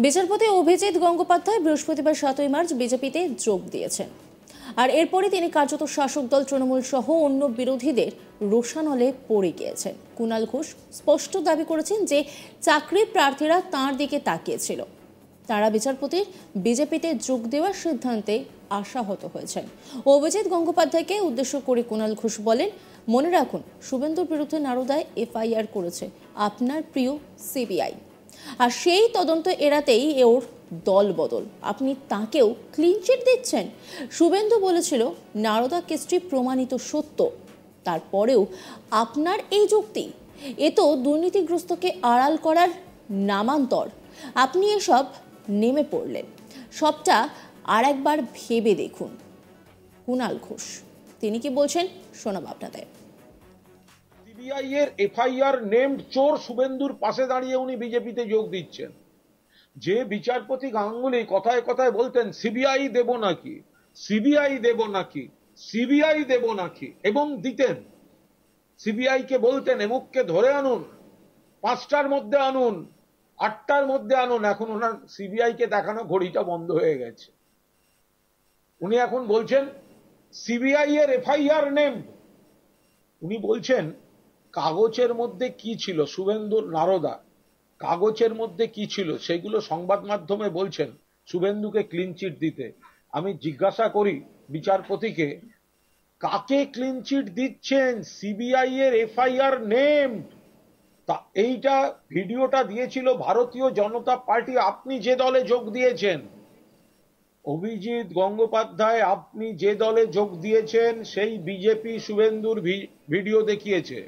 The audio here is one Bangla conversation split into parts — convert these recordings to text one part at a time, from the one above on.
বিচারপতি অভিজিৎ গঙ্গোপাধ্যায় বৃহস্পতিবার 7 মার্চ বিজেপিতে যোগ দিয়েছেন। আর এরপরই তিনি কার্যত শাসক দল তৃণমূল সহ অন্য বিরোধীদের রোষানলে পড়ে গিয়েছেন। কুণাল ঘোষ স্পষ্ট দাবি করেছেন যে চাকরি প্রার্থীরা তাঁর দিকে তাকিয়েছিল। তারা বিচারপতির বিজেপিতে যোগ দেওয়ার সিদ্ধান্তে আশাহত হয়েছেন। অভিজিৎ গঙ্গোপাধ্যায়কে উদ্দেশ্য করে কুণাল ঘোষ বলেন, মনে রাখুন, শুভেন্দুর বিরুদ্ধে নারদায় এফআইআর করেছে আপনার প্রিয় সিবিআই, আর সেই তদন্ত এড়াতেই ওর দল বদল। আপনি তাকেও ক্লিন চিট দিচ্ছেন। শুভেন্দু বলেছিল নারদা কেসটি প্রমাণিত সত্য, তারপরেও আপনার এই যুক্তি, এ তো দুর্নীতিগ্রস্তকে আড়াল করার নামান্তর। আপনি এসব নেমে পড়লেন, সবটা আর একবার ভেবে দেখুন। কুণাল ঘোষ তিনি কি বলছেন শোনাব আপনাদের। সিবিআই এর এফআইআর নেমড চোর শুভেন্দুর পাশে দাঁড়িয়ে উনি বিজেপিতে যোগ দিচ্ছেন। যে বিচারপতি গাঙ্গুলি কথায় কথায় বলতেন সিবিআই দেব নাকি, সিবিআই দেব নাকি, সিবিআই দেব নাকি, এবং দিতেন। সিবিআই কে বলতেন এমুককে ধরে আনুন, 5টার মধ্যে আনুন, 8টার মধ্যে আনুন। এখন ওনার সিবিআই কে দেখানো ঘড়িটা বন্ধ হয়ে গেছে। উনি এখন বলছেন সিবিআই এর এফআইআর নেমড। উনি বলছেন কাগজের মধ্যে কি ছিল, শুভেন্দুর নারদা কাগজের মধ্যে কি ছিল সেগুলো সংবাদ মাধ্যমে বলছেন শুভেন্দুকে ক্লিন চিট দিতে। আমি জিজ্ঞাসা করি বিচারপতিকে, কাকে ক্লিন চিট দিচ্ছেন? সিবিআই এর এফআইআর নেমড। তা এইটা ভিডিওটা দিয়েছিল ভারতীয় জনতা পার্টি, আপনি যে দলে যোগ দিয়েছেন। অভিজিৎ গঙ্গোপাধ্যায়, আপনি যে দলে যোগ দিয়েছেন সেই বিজেপি শুভেন্দুর ভিডিও দেখিয়েছে।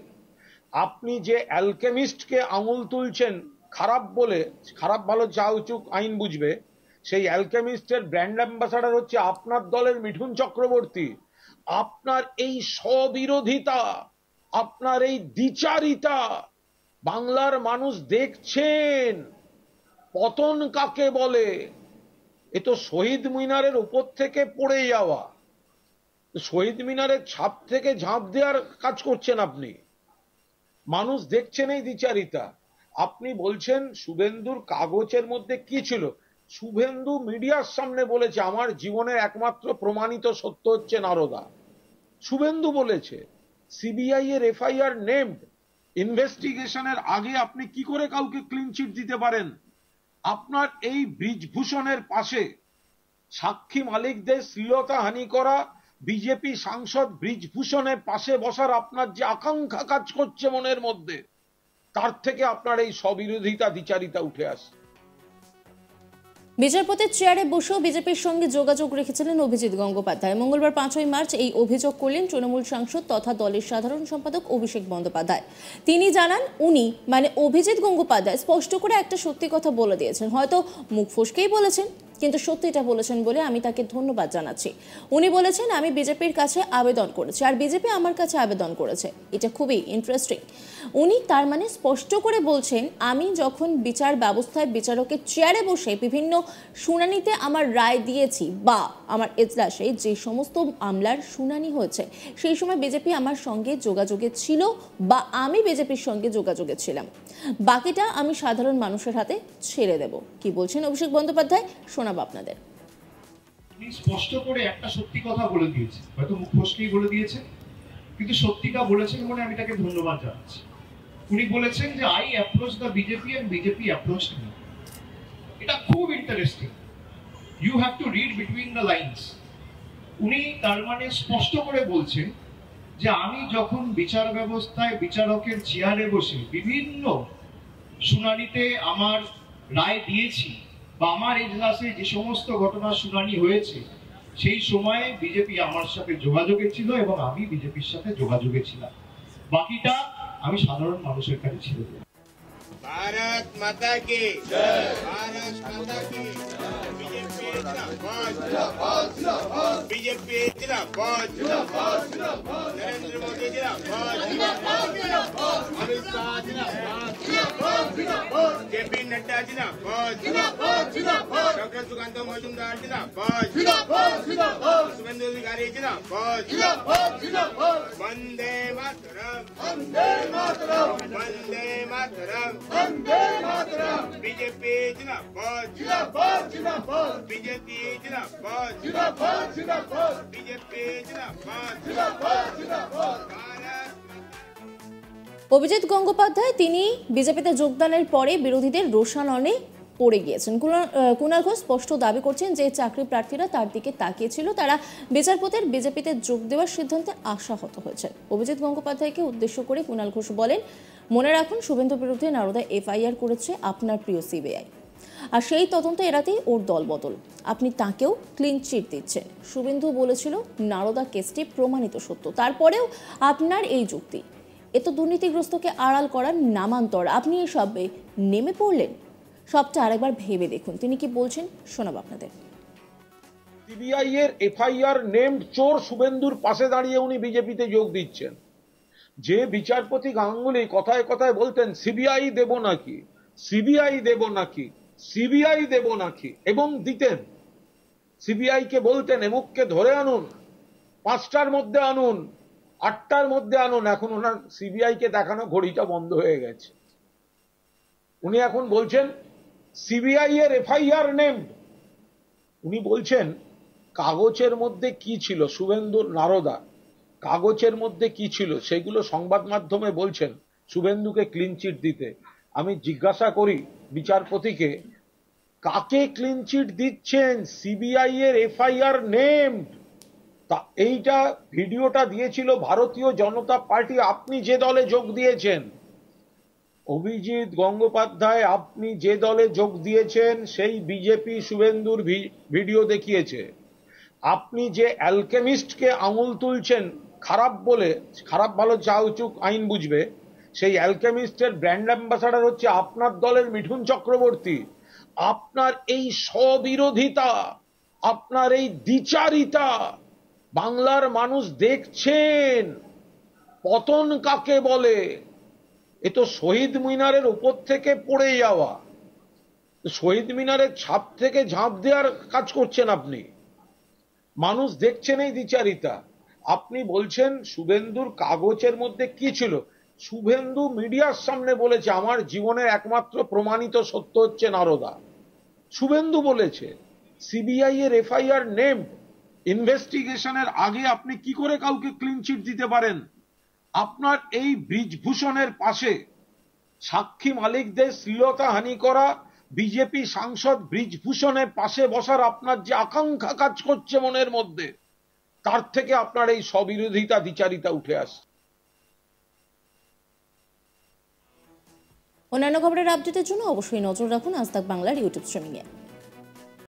আপনি যে অ্যালকেমিস্টকে আঙুল তুলছেন খারাপ বলে, খারাপ ভালো যা উচুক আইন বুঝবে, সেই অ্যালকেমিস্টের ব্র্যান্ড অ্যাম্বাসাডার হচ্ছে আপনার দলের মিঠুন চক্রবর্তী। আপনার এই স্ববিরোধিতা, আপনার এই দ্বিচারিতা বাংলার মানুষ দেখছেন। পতন কাকে বলে? এ তো শহীদ মিনারের উপর থেকে পড়ে যাওয়া। শহীদ মিনারের ছাদ থেকে ঝাঁপ দেওয়ার কাজ করছেন আপনি। মানুষ দেখছেন এই দ্বিচারিতা। আপনি বলছেন শুভেন্দুর কাগজের মধ্যে কি ছিল। শুভেন্দু মিডিয়ার সামনে বলেছে আমার জীবনের একমাত্র প্রমাণিত সত্য হচ্ছে নারদা। শুভেন্দু বলেছে। সিবিআই এর এফআইআর নেমড। ইনভেস্টিগেশনের আগে আপনি কি করে কাউকে ক্লিন চিট দিতে পারেন? আপনার এই ব্রিজভূষণের পাশে সাক্ষী মালিকদের শ্লীলতাহানি করা বিজেপি সাংসদ ব্রিজভূষণের পাশে বসার আপনার যে আকাঙ্ক্ষা কাজ করছে মনের মধ্যে, তার থেকে আপনার এই স্ববিরোধিতা দ্বিচারিতা উঠে আসে। বিচারপতির চেয়ারে বসেও বিজেপির সঙ্গে যোগাযোগ রেখেছিলেন অভিজিৎ গঙ্গোপাধ্যায়। মঙ্গলবার 5 মার্চ এই অভিযোগ করলেন তৃণমূল সাংসদ তথা দলের সাধারণ সম্পাদক অভিষেক বন্দ্যোপাধ্যায়। তিনি জানান, উনি মানে অভিজিৎ গঙ্গোপাধ্যায় স্পষ্ট করে একটা সত্যি কথা বলে দিয়েছেন। হয়তো মুখ ফসকেই বলেছেন, কিন্তু সত্যিটা বলেছেন বলে আমি তাকে ধন্যবাদ জানাচ্ছি। উনি বলেছেন আমি বিজেপির কাছে আবেদন করেছি আর বিজেপি আমার কাছে আবেদন করেছে। এটা খুবই ইন্টারেস্টিং। উনি তার মানে স্পষ্ট করে বলছেন, আমি যখন বিচার ব্যবস্থায় বিচারকের চেয়ারে বসে বিভিন্ন শুনানিতে আমার রায় দিয়েছি বা আমার এজলাসে যে সমস্ত মামলার শুনানি হয়েছে, সেই সময় বিজেপি আমার সঙ্গে যোগাযোগে ছিল বা আমি বিজেপির সঙ্গে যোগাযোগে ছিলাম। বাকিটা আমি সাধারণ মানুষের হাতে ছেড়ে দেব। কি বলছেন অভিষেক বন্দ্যোপাধ্যায় শোনাবো আপনাদের। উনি স্পষ্ট করে একটা সত্যি কথা বলে দিয়েছে, হয়তো মুখ ফসকেই বলে দিয়েছে, কিন্তু সত্যিটা বলেছেন বলে আমি তাকে ধন্যবাদ জানাচ্ছি। উনি বলেছেন যে I approach the BJP and BJP approach me. এটা খুব interesting. You have to read between the lines. উনি তার মানে স্পষ্ট করে বলছেন যে আমি যখন বিচার ব্যবস্থায় বিচারকের চেয়ারে বসে বিভিন্ন শুনানিতে আমার রায় দিয়েছি বা আমার এজলাসে যে সমস্ত ঘটনার শুনানি হয়েছে, সেই সময়ে বিজেপি আমার সাথে যোগাযোগে ছিল এবং আমি বিজেপির সাথে যোগাযোগে ছিলাম। বাকিটা আমি সাধারণ মানুষের কাছে ছেড়ে দেব। भारत माता की जय। भारत माता की बीजेपी जिंदाबाद, बीजेपी जिंदाबाद, नरेंद्र मोदी जिंदाबाद, अमित शाह जिंदाबाद। जेपी नड्डा जिंदाबाद डॉक्टर सुकांत मजूमदार जिंदाबाद शुभेंदु अधिकारी जिंदाबाद वंदे मातरम वंदे मातरम बीजेपी जिंदाबाद बीजेपी जिंदाबाद बीजेपी जिंदाबाद অভিজিৎ গঙ্গোপাধ্যায় তিনি বিজেপিতে যোগদানের পরে বিরোধীদের রোষানলে পড়ে গিয়েছেন। কুণাল ঘোষ স্পষ্ট দাবি করছেন যে চাকরি প্রার্থীরা তার দিকে তাকিয়েছিল, তারা বিচারপতির বিজেপিতে যোগ দেওয়ার সিদ্ধান্তে আশাহত হয়েছে। অভিজিৎ গঙ্গোপাধ্যায়কে উদ্দেশ্য করে কুণাল ঘোষ বলেন, মনে রাখুন শুভেন্দুর বিরুদ্ধে নারদা এফআইআর করেছে আপনার প্রিয় সিবিআই, আর সেই তদন্ত এড়াতেই ওর দলবদল। আপনি তাকেও ক্লিন চিট দিচ্ছেন। শুভেন্দু বলেছিল নারদা কেসটি প্রমাণিত সত্য, তারপরেও আপনার এই যুক্তি, এ তো দুর্নীতিগ্রস্তকে আড়াল করার নামান্তর। আপনি এসবে নেমে পড়লেন। সবটা আরেকবার ভেবে দেখুন তিনি কি বলছেন, শোনাব আপনাদের। সিবিআই এর এফআইআর নেমড চোর শুভেন্দুর পাশে দাঁড়িয়ে উনি বিজেপিতে যোগ দিচ্ছেন। যে বিচারপতি গাঙ্গুলি কথায় কথায় বলতেন সিবিআই দেব নাকি, সিবিআই দেব নাকি, সিবিআই দেব নাকি, এবং দিতেন। সিবিআই কে বলতেন এমুককে ধরে আনুন, 5টার মধ্যে আনুন, 8টার মধ্যে আনুন। এখন ওনার সিবিআই কে দেখানো ঘড়িটা বন্ধ হয়ে গেছে। উনি এখন বলছেন সিবিআই এর এফআইআর নেমড। উনি বলছেন কাগজের মধ্যে কি ছিল, শুভেন্দুর নারদা কাগজের মধ্যে কি ছিল সেগুলো সংবাদ মাধ্যমে বলছেন শুভেন্দুকে ক্লিন চিট দিতে। আমি জিজ্ঞাসা করি বিচারপতিকে, কাকে ক্লিন চিট দিচ্ছেন? সিবিআই এর এফআইআর নেমড। তা এইটা ভিডিওটা দিয়েছিল ভারতীয় জনতা পার্টি, আপনি যে দলে যোগ দিয়েছেন। অভিজিৎ গঙ্গোপাধ্যায়, আপনি যে দলে যোগ দিয়েছেন সেই বিজেপি শুভেন্দুর ভিডিও দেখিয়েছে। আপনি যে অ্যালকেমিস্টকে আঙুল তুলছেন খারাপ বলে, খারাপ ভালো যা উচুক আইন বুঝবে, সেই অ্যালকেমিস্টের ব্র্যান্ড অ্যাম্বাসাডার হচ্ছে আপনার দলের মিঠুন চক্রবর্তী। আপনার এই স্ববিরোধিতা, আপনার এই দ্বিচারিতা বাংলার মানুষ দেখছেন। পতন কাকে বলে? এ তো শহীদ মিনারের উপর থেকে পড়ে যাওয়া। শহীদ মিনারের ছাদ থেকে ঝাঁপ দেওয়ার কাজ করছেন আপনি। মানুষ দেখছেন এই দ্বিচারিতা। আপনি বলছেন শুভেন্দুর কাগজের মধ্যে কি ছিল। শুভেন্দু মিডিয়ার সামনে বলেছে আমার জীবনের একমাত্র প্রমাণিত সত্য হচ্ছে নারদা। শুভেন্দু বলেছে। সিবিআই এর এফআইআর নেমড। ইনভেস্টিগেশনের আগে আপনি কি করে কাউকে ক্লিন চিট দিতে পারেন? আপনার এই ব্রিজভূষণের পাশে সাক্ষী মালিকদের শ্লীলতাহানি করা বিজেপি সাংসদ ব্রিজভূষণের পাশে বসার আপনার যে আকাঙ্ক্ষা কাজ করছে মনের মধ্যে, তার থেকে আপনার এই স্ববিরোধিতা দ্বিচারিতা উঠে আসছে। অন্যান্য খবরের আপডেটের জন্য অবশ্যই নজর রাখুন আজ তাক বাংলার ইউটিউব স্ট্রিমিংয়ে।